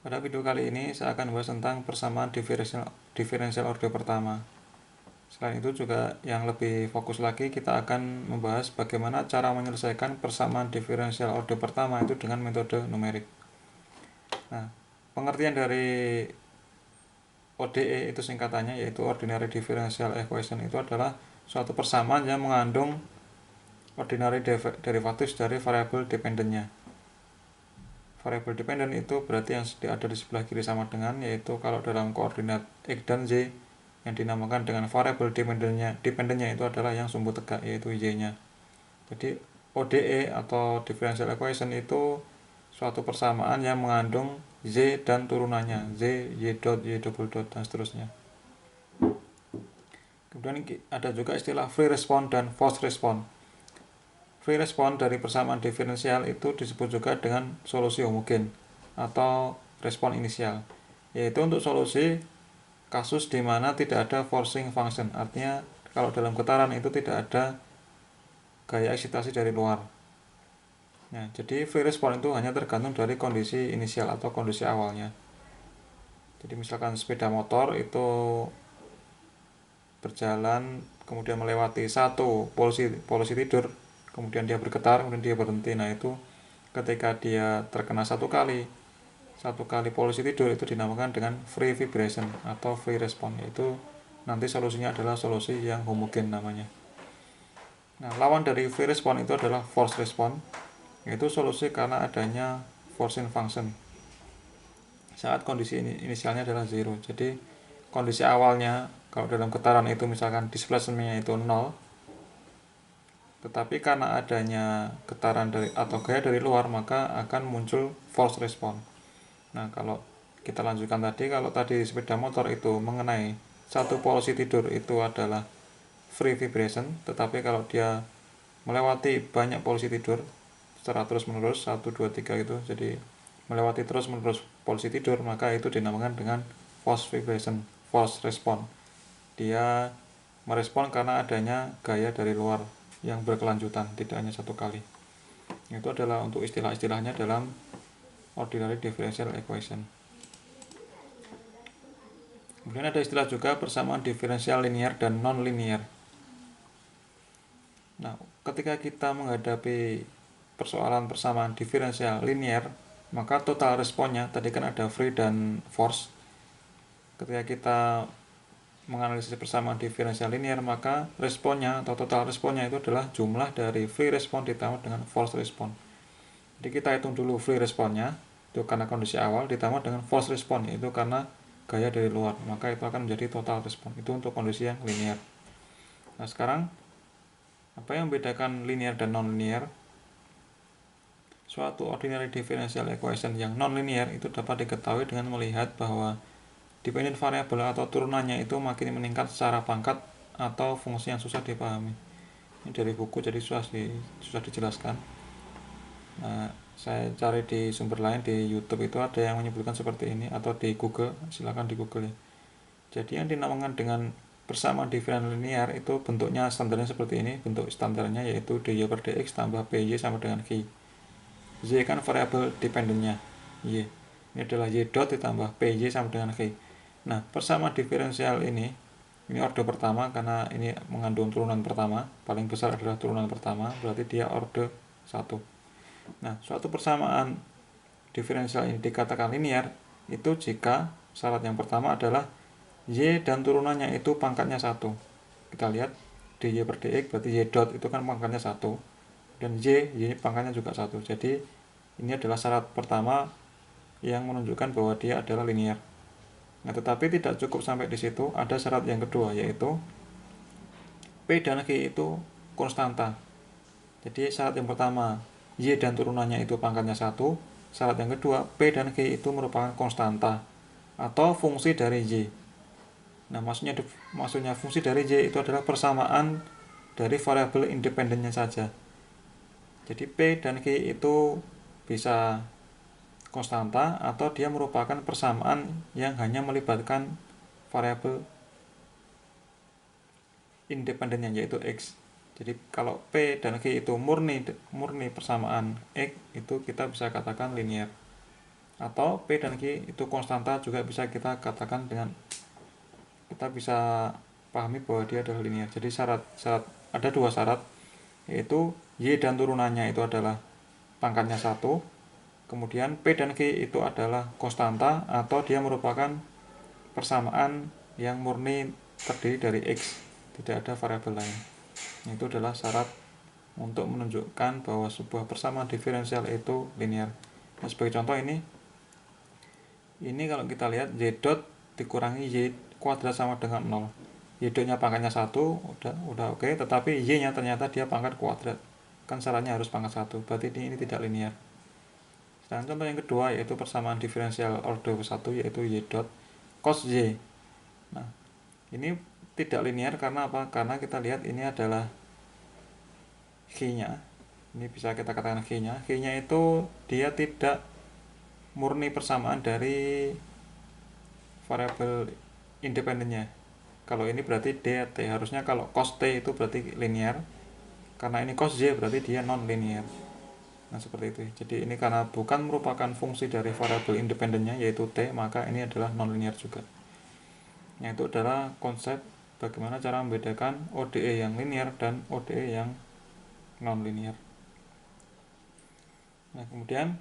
Pada video kali ini saya akan membahas tentang persamaan diferensial order pertama. Selain itu juga yang lebih fokus lagi kita akan membahas bagaimana cara menyelesaikan persamaan diferensial order pertama itu dengan metode numerik. Nah, pengertian dari ODE itu singkatannya yaitu Ordinary Differential Equation itu adalah suatu persamaan yang mengandung ordinary derivatives dari variabel dependennya. Variabel dependent itu berarti yang ada di sebelah kiri sama dengan, yaitu kalau dalam koordinat X dan Z yang dinamakan dengan variabel dependennya itu adalah yang sumbu tegak, yaitu Y-nya. Jadi ODE atau differential equation itu suatu persamaan yang mengandung Z dan turunannya, Z, Y dot, Y double dot, dan seterusnya. Kemudian ada juga istilah free response dan forced response. Free response dari persamaan diferensial itu disebut juga dengan solusi homogen atau respon inisial, yaitu untuk solusi kasus di mana tidak ada forcing function, artinya kalau dalam getaran itu tidak ada gaya eksitasi dari luar. Nah, jadi free response itu hanya tergantung dari kondisi inisial atau kondisi awalnya. Jadi misalkan sepeda motor itu berjalan kemudian melewati satu polusi tidur, kemudian dia bergetar, kemudian dia berhenti. Nah, itu ketika dia terkena satu kali polusi tidur itu dinamakan dengan free vibration atau free response, yaitu nanti solusinya adalah solusi yang homogen namanya. Nah, lawan dari free response itu adalah forced response, yaitu solusi karena adanya forcing function saat kondisi inisialnya adalah 0. Jadi kondisi awalnya kalau dalam getaran itu misalkan displacementnya itu 0, tetapi karena adanya getaran atau gaya dari luar maka akan muncul force response. Nah, kalau kita lanjutkan tadi, kalau tadi sepeda motor itu mengenai satu polusi tidur itu adalah free vibration, tetapi kalau dia melewati banyak polusi tidur secara terus menerus 1, 2, 3 gitu, jadi melewati terus menerus polusi tidur, maka itu dinamakan dengan force vibration, force response. Dia merespon karena adanya gaya dari luar yang berkelanjutan, tidak hanya satu kali. Itu adalah untuk istilah-istilahnya dalam ordinary differential equation. Kemudian ada istilah juga persamaan diferensial linear dan non-linear. Nah, ketika kita menghadapi persoalan persamaan diferensial linear, maka total responnya, tadi kan ada free dan force. Ketika kita menganalisis persamaan diferensial linear, maka responnya atau total responnya itu adalah jumlah dari free response ditambah dengan force response. Jadi kita hitung dulu free responnya, itu karena kondisi awal, ditambah dengan force response, itu karena gaya dari luar, maka itu akan menjadi total response. Itu untuk kondisi yang linear. Nah, sekarang apa yang membedakan linear dan non-linear? Suatu ordinary differential equation yang non-linear itu dapat diketahui dengan melihat bahwa dependent variable atau turunannya itu makin meningkat secara pangkat atau fungsi yang susah dipahami. Ini dari buku, jadi susah dijelaskan. Nah, saya cari di sumber lain di YouTube itu ada yang menyebutkan seperti ini, atau di Google, silakan di Google ya. Jadi yang dinamakan dengan persamaan diferensial linear itu bentuknya standarnya seperti ini. Bentuk standarnya yaitu dy per dx tambah py sama dengan k. Y kan variabel dependennya Y, ini adalah Y dot ditambah py sama dengan k. Nah, persamaan diferensial ini order pertama karena ini mengandung turunan pertama, paling besar adalah turunan pertama, berarti dia order 1. Nah, suatu persamaan diferensial ini dikatakan linear itu jika syarat yang pertama adalah Y dan turunannya itu pangkatnya 1. Kita lihat dy per dx berarti Y dot itu kan pangkatnya 1, dan Y pangkatnya juga 1. Jadi ini adalah syarat pertama yang menunjukkan bahwa dia adalah linear. Nah, tetapi tidak cukup sampai di situ, ada syarat yang kedua, yaitu P dan Q itu konstanta. Jadi syarat yang pertama, Y dan turunannya itu pangkatnya 1. Syarat yang kedua, P dan Q itu merupakan konstanta atau fungsi dari Y. Nah, maksudnya fungsi dari Y itu adalah persamaan dari variabel independennya saja. Jadi P dan Q itu bisa konstanta atau dia merupakan persamaan yang hanya melibatkan variabel independennya yaitu X. Jadi kalau P dan Q itu murni persamaan X, itu kita bisa katakan linear atau P dan Q itu konstanta juga bisa kita katakan dengan, kita bisa pahami bahwa dia adalah linear. Jadi syarat ada dua syarat, yaitu Y dan turunannya itu adalah pangkatnya 1, kemudian P dan Q itu adalah konstanta atau dia merupakan persamaan yang murni terdiri dari X, tidak ada variabel lain. Itu adalah syarat untuk menunjukkan bahwa sebuah persamaan diferensial itu linear. Nah, sebagai contoh ini kalau kita lihat Y dot dikurangi Y kuadrat sama dengan 0. Y dotnya pangkatnya 1, udah oke, tetapi Y nya ternyata dia pangkat kuadrat. Kan syaratnya harus pangkat 1, berarti ini tidak linear. Sedangkan contoh yang kedua yaitu persamaan diferensial order 1, yaitu Y dot cos Y. Nah, ini tidak linear karena apa? Karena kita lihat ini adalah Q-nya. Ini bisa kita katakan Q-nya. Q-nya itu dia tidak murni persamaan dari variabel independennya. Kalau ini berarti D T. Harusnya kalau cos T itu berarti linear. Karena ini cos Y berarti dia non linear. Nah, seperti itu. Jadi ini karena bukan merupakan fungsi dari variabel independennya yaitu T, maka ini adalah non linear juga. Yang itu adalah konsep bagaimana cara membedakan ODE yang linear dan ODE yang non linear. Nah, kemudian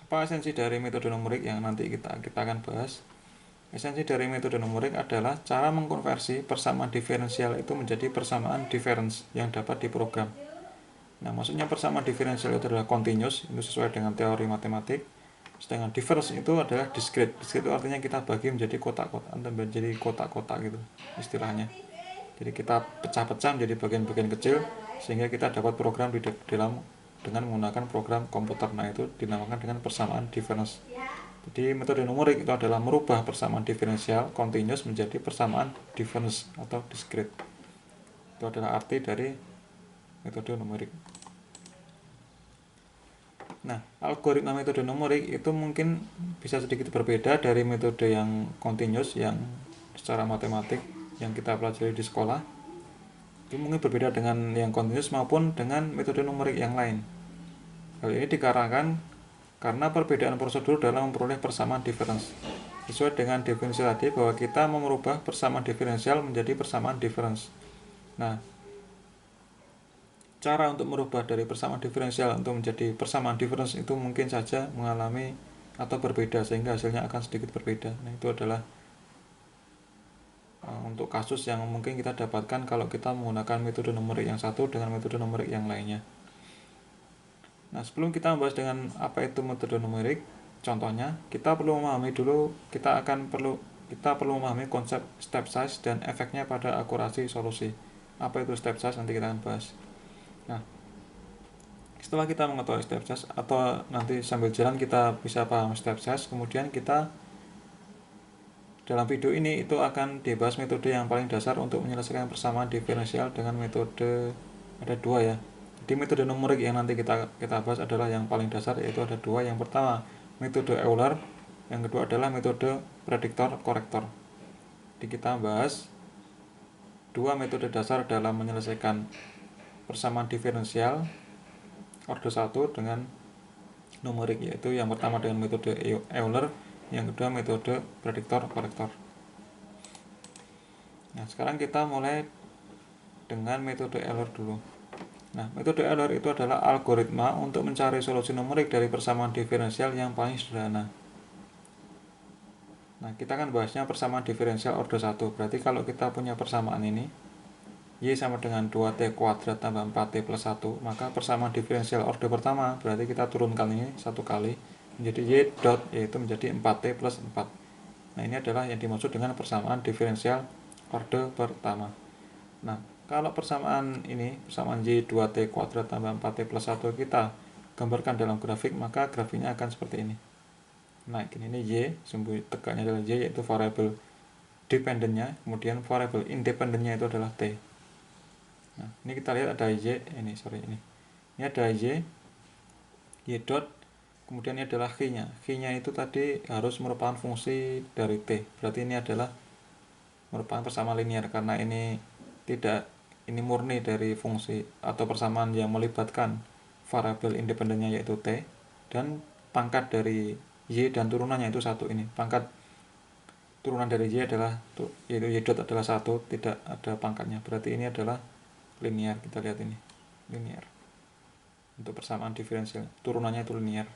apa esensi dari metode numerik yang nanti kita akan bahas? Esensi dari metode numerik adalah cara mengkonversi persamaan diferensial itu menjadi persamaan difference yang dapat diprogram. Nah, maksudnya persamaan diferensial itu adalah continuous, itu sesuai dengan teori matematik. Sedangkan difference itu adalah discrete. Discrete itu artinya kita bagi menjadi kotak-kotak, menjadi kotak-kotak gitu istilahnya. Jadi kita pecah-pecah menjadi bagian-bagian kecil sehingga kita dapat program di dalam dengan menggunakan program komputer. Nah, itu dinamakan dengan persamaan difference. Jadi metode numerik itu adalah merubah persamaan diferensial continuous menjadi persamaan difference atau discrete. Itu adalah arti dari metode numerik. Nah, algoritma metode numerik itu mungkin bisa sedikit berbeda dari metode yang continuous yang secara matematik yang kita pelajari di sekolah. Itu mungkin berbeda dengan yang continuous maupun dengan metode numerik yang lain. Hal ini dikarenakan karena perbedaan prosedur dalam memperoleh persamaan difference. Sesuai dengan definisi tadi bahwa kita mau merubah persamaan diferensial menjadi persamaan difference. Nah, cara untuk merubah dari persamaan diferensial untuk menjadi persamaan difference itu mungkin saja mengalami atau berbeda sehingga hasilnya akan sedikit berbeda. Nah, itu adalah untuk kasus yang mungkin kita dapatkan kalau kita menggunakan metode numerik yang satu dengan metode numerik yang lainnya. Nah, sebelum kita membahas dengan apa itu metode numerik, contohnya, kita perlu memahami dulu, kita perlu memahami konsep step size dan efeknya pada akurasi solusi. Apa itu step size? Nanti kita akan bahas. Nah, setelah kita mengetahui step size atau nanti sambil jalan kita bisa paham step size, kemudian kita dalam video ini itu akan dibahas metode yang paling dasar untuk menyelesaikan persamaan diferensial dengan metode, ada dua ya. Di metode numerik yang nanti kita bahas adalah yang paling dasar, yaitu ada dua. Yang pertama metode Euler, yang kedua adalah metode prediktor korektor. Jadi kita bahas dua metode dasar dalam menyelesaikan persamaan diferensial order 1 dengan numerik, yaitu yang pertama dengan metode Euler, yang kedua metode prediktor korektor. Nah, sekarang kita mulai dengan metode Euler dulu. Nah, metode Euler itu adalah algoritma untuk mencari solusi numerik dari persamaan diferensial yang paling sederhana. Nah, kita akan bahasnya persamaan diferensial order 1. Berarti kalau kita punya persamaan ini, Y sama dengan 2T kuadrat tambah 4T plus 1, maka persamaan diferensial order pertama, berarti kita turunkan ini satu kali, menjadi Y dot, yaitu menjadi 4T plus 4. Nah, ini adalah yang dimaksud dengan persamaan diferensial order pertama. Nah, kalau persamaan ini, persamaan Y 2T kuadrat tambah 4T plus 1 kita gambarkan dalam grafik, maka grafiknya akan seperti ini. Nah, ini Y, sumbu tegaknya adalah Y, yaitu variabel dependennya, kemudian variabel independennya itu adalah T. Nah, ini kita lihat ada Y, ini ada Y dot, kemudian ini adalah Q-nya. Q-nya itu tadi harus merupakan fungsi dari T, berarti ini adalah merupakan persamaan linear, karena ini murni dari fungsi atau persamaan yang melibatkan variabel independennya yaitu T, dan pangkat dari Y dan turunannya itu 1 ini. Pangkat turunan dari Y adalah yaitu Y dot adalah 1, tidak ada pangkatnya. Berarti ini adalah linear. Kita lihat ini. Linear. Untuk persamaan diferensial, turunannya itu linear.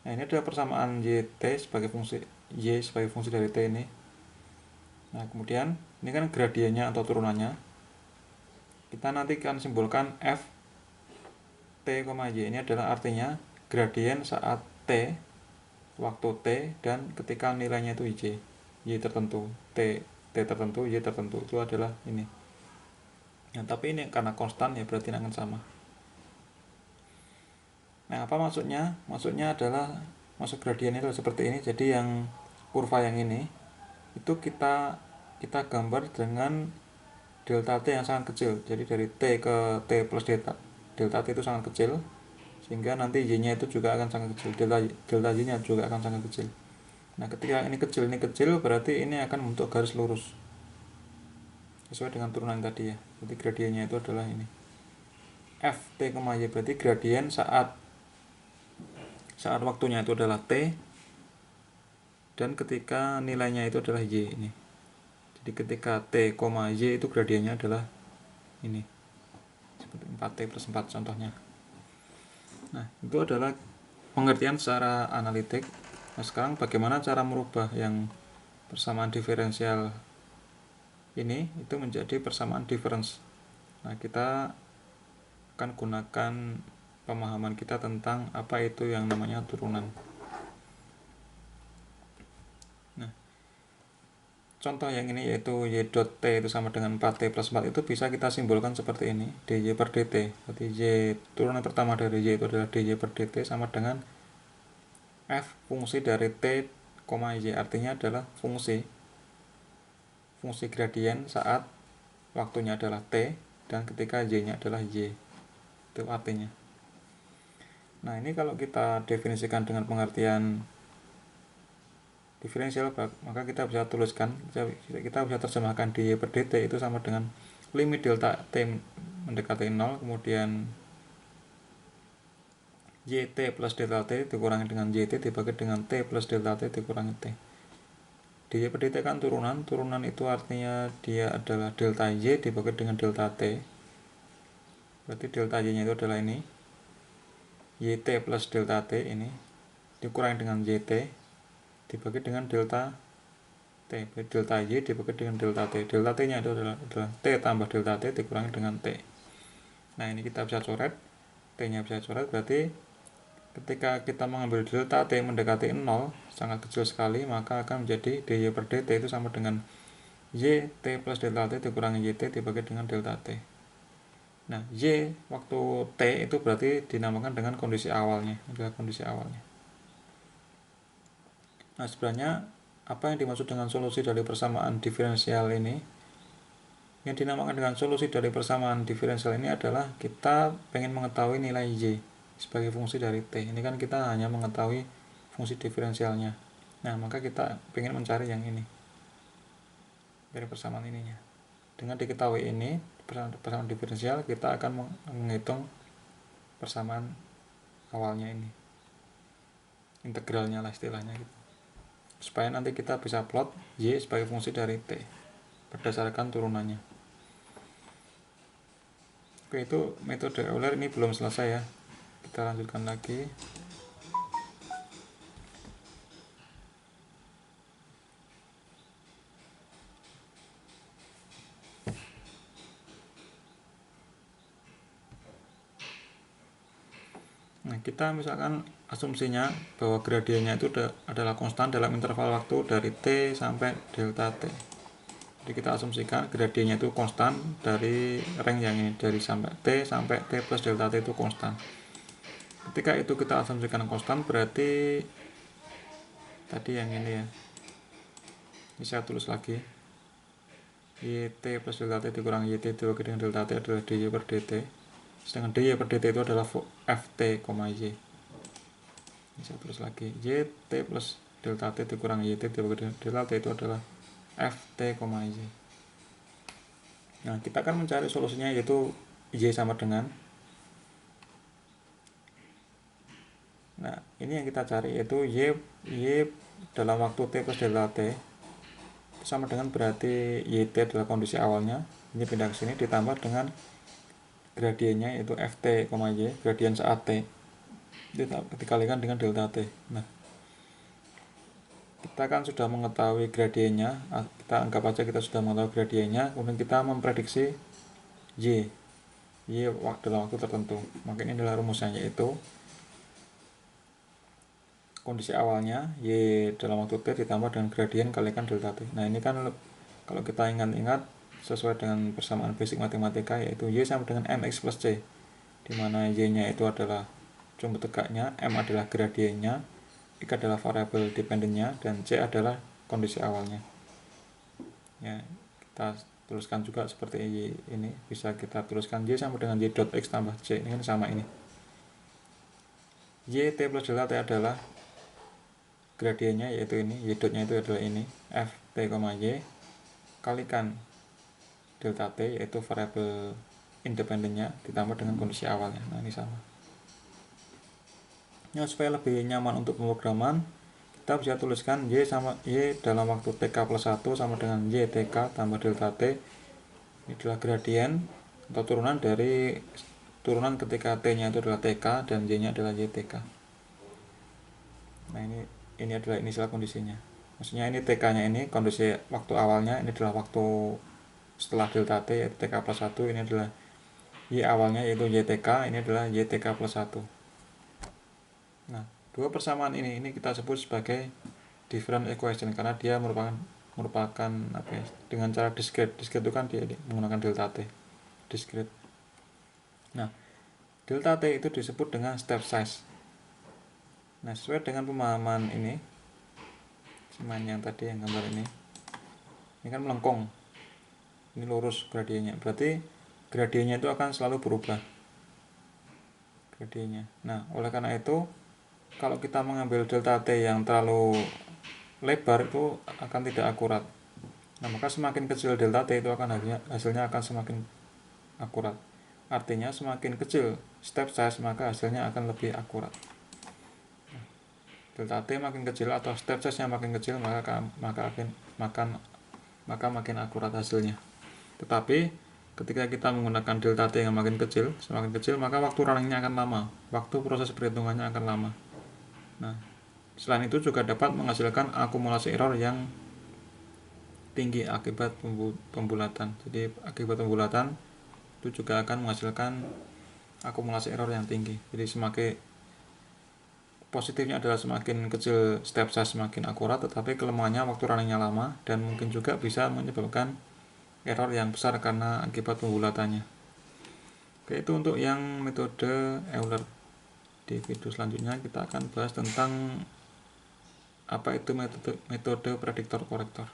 Nah, ini adalah persamaan YT sebagai fungsi Y sebagai fungsi dari T ini. Nah, kemudian ini kan gradiennya atau turunannya. Kita nanti akan simbolkan F T, Y. Ini adalah artinya gradien saat T, waktu T, dan ketika nilainya itu Y tertentu, T tertentu, Y tertentu, itu adalah ini. Nah, tapi ini karena konstan ya berarti akan sama. Nah, apa maksudnya? Maksudnya adalah masuk gradien itu seperti ini. Jadi yang kurva yang ini itu kita gambar dengan delta T yang sangat kecil. Jadi dari T ke T plus delta T itu sangat kecil, sehingga nanti Y-nya itu juga akan sangat kecil. Delta Y-nya juga akan sangat kecil. Nah, ketika ini kecil, berarti ini akan membentuk garis lurus sesuai dengan turunan tadi ya. Jadi gradiennya itu adalah ini. F T, Y berarti gradien saat waktunya itu adalah T, dan ketika nilainya itu adalah Y ini. Jadi ketika T, Y itu gradiennya adalah ini. Seperti 4T plus 4 contohnya. Nah, itu adalah pengertian secara analitik. Nah, sekarang bagaimana cara merubah yang persamaan diferensial ini itu menjadi persamaan difference. Nah, kita akan gunakan pemahaman kita tentang apa itu yang namanya turunan. Nah, contoh yang ini yaitu Y dot T itu sama dengan 4T plus 4 itu bisa kita simbolkan seperti ini, dy per dt. Berarti Y, turunan pertama dari Y itu adalah dy per dt sama dengan F fungsi dari T, Y. Artinya adalah fungsi gradien saat waktunya adalah T dan ketika Y-nya adalah Y. Itu artinya. Nah, ini kalau kita definisikan dengan pengertian diferensial, maka kita bisa tuliskan, kita bisa terjemahkan dy per dt itu sama dengan limit delta T mendekati 0, kemudian YT plus delta T dikurangi dengan YT dibagi dengan T plus delta T dikurangi T. dy per dt kan turunan itu artinya dia adalah delta Y dibagi dengan delta T. Berarti delta Y nya itu adalah ini, YT plus delta T ini dikurangi dengan YT dibagi dengan delta T. Delta Y dibagi dengan delta T. Delta T nya itu adalah T tambah delta T dikurangi dengan T. Nah, ini kita bisa coret, T nya bisa coret. Berarti ketika kita mengambil delta T mendekati 0, sangat kecil sekali, maka akan menjadi dy per dt itu sama dengan YT plus delta T dikurangi YT dibagi dengan delta T. Nah, Y waktu T itu berarti dinamakan dengan kondisi awalnya. Adalah kondisi awalnya. Nah, sebenarnya apa yang dimaksud dengan solusi dari persamaan diferensial ini? Yang dinamakan dengan solusi dari persamaan diferensial ini adalah kita pengen mengetahui nilai Y sebagai fungsi dari T. Ini kan kita hanya mengetahui fungsi diferensialnya. Nah, maka kita pengen mencari yang ini dari persamaan ininya. Dengan diketahui ini persamaan diferensial, kita akan menghitung persamaan awalnya ini, integralnya lah istilahnya gitu, supaya nanti kita bisa plot Y sebagai fungsi dari T berdasarkan turunannya. Oke, itu metode Euler. Ini belum selesai ya, kita lanjutkan lagi. Nah, kita misalkan asumsinya bahwa gradiennya itu adalah konstan dalam interval waktu dari T sampai delta T. Jadi kita asumsikan gradiennya itu konstan dari range yang ini, dari sampai T sampai T plus delta T itu konstan. Ketika itu kita asumsikan konstan, berarti tadi yang ini ya, ini saya tulis lagi, YT plus delta T dikurangi YT dibagi dengan delta T adalah dy per dt. Sedangkan dy per dt itu adalah ft, y. Ini saya tulis lagi, YT plus delta T dikurangi YT dibagi dengan delta T itu adalah ft, y. Nah, kita akan mencari solusinya, yaitu Y sama dengan, nah ini yang kita cari, yaitu Y dalam waktu T plus delta T sama dengan berarti YT adalah kondisi awalnya, ini pindah ke sini ditambah dengan gradiennya yaitu FT, Y, gradien saat T dikalikan dengan delta T. Nah, kita kan sudah mengetahui gradiennya, kita anggap aja kita sudah mengetahui gradiennya, kemudian kita memprediksi Y dalam waktu tertentu. Maka ini adalah rumusnya, yaitu kondisi awalnya Y dalam waktu T ditambah dengan gradien kalikan delta T. Nah, ini kan kalau kita ingat-ingat sesuai dengan persamaan basic matematika, yaitu Y sama dengan mx plus c, dimana Y nya itu adalah sumbu tegaknya, M adalah gradiennya, X adalah variabel dependennya, dan C adalah kondisi awalnya. Ya, kita tuliskan juga seperti ini, bisa kita tuliskan Y sama dengan Y dot X tambah C, ini kan sama ini. Y T plus delta T adalah gradiennya, yaitu ini, Y dotnya itu adalah ini, F T, Y, kalikan delta T, yaitu variabel independennya, ditambah dengan kondisi awalnya. Nah, ini sama. Ya, supaya lebih nyaman untuk pemrograman, kita bisa tuliskan Y dalam waktu TK plus 1 sama dengan Y TK tambah delta T. Ini adalah gradien atau turunan ketika T nya itu adalah TK dan Y nya adalah YTK. Nah, ini adalah inisial kondisinya, maksudnya ini TK nya ini kondisi waktu awalnya, ini adalah waktu setelah delta T yaitu TK plus 1, ini adalah Y awalnya yaitu YTK, ini adalah YTK plus 1. Nah, dua persamaan ini kita sebut sebagai different equation karena dia merupakan apa ya, dengan cara discrete itu kan dia menggunakan delta T, discrete. Nah, delta T itu disebut dengan step size. Nah, sesuai dengan pemahaman ini, semuanya yang tadi yang gambar ini kan melengkung, ini lurus gradiennya, berarti gradiennya itu akan selalu berubah gradiennya. Nah, oleh karena itu kalau kita mengambil delta T yang terlalu lebar itu akan tidak akurat. Nah, maka semakin kecil delta T itu akan hasilnya akan semakin akurat. Artinya semakin kecil step size maka hasilnya akan lebih akurat. Delta T makin kecil atau step size nya makin kecil maka makin akurat hasilnya. Tetapi ketika kita menggunakan delta T yang semakin kecil maka waktu runningnya akan lama, waktu proses perhitungannya akan lama. Nah, selain itu juga dapat menghasilkan akumulasi error yang tinggi akibat pembulatan. Jadi akibat pembulatan itu juga akan menghasilkan akumulasi error yang tinggi. Jadi semakin positifnya adalah semakin kecil step size semakin akurat, tetapi kelemahannya waktu runningnya lama dan mungkin juga bisa menyebabkan error yang besar karena akibat pembulatannya. Oke, itu untuk yang metode Euler. Di video selanjutnya kita akan bahas tentang apa itu metode prediktor korektor.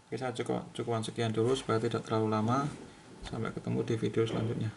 Oke, saya cukupan sekian dulu supaya tidak terlalu lama. Sampai ketemu di video selanjutnya.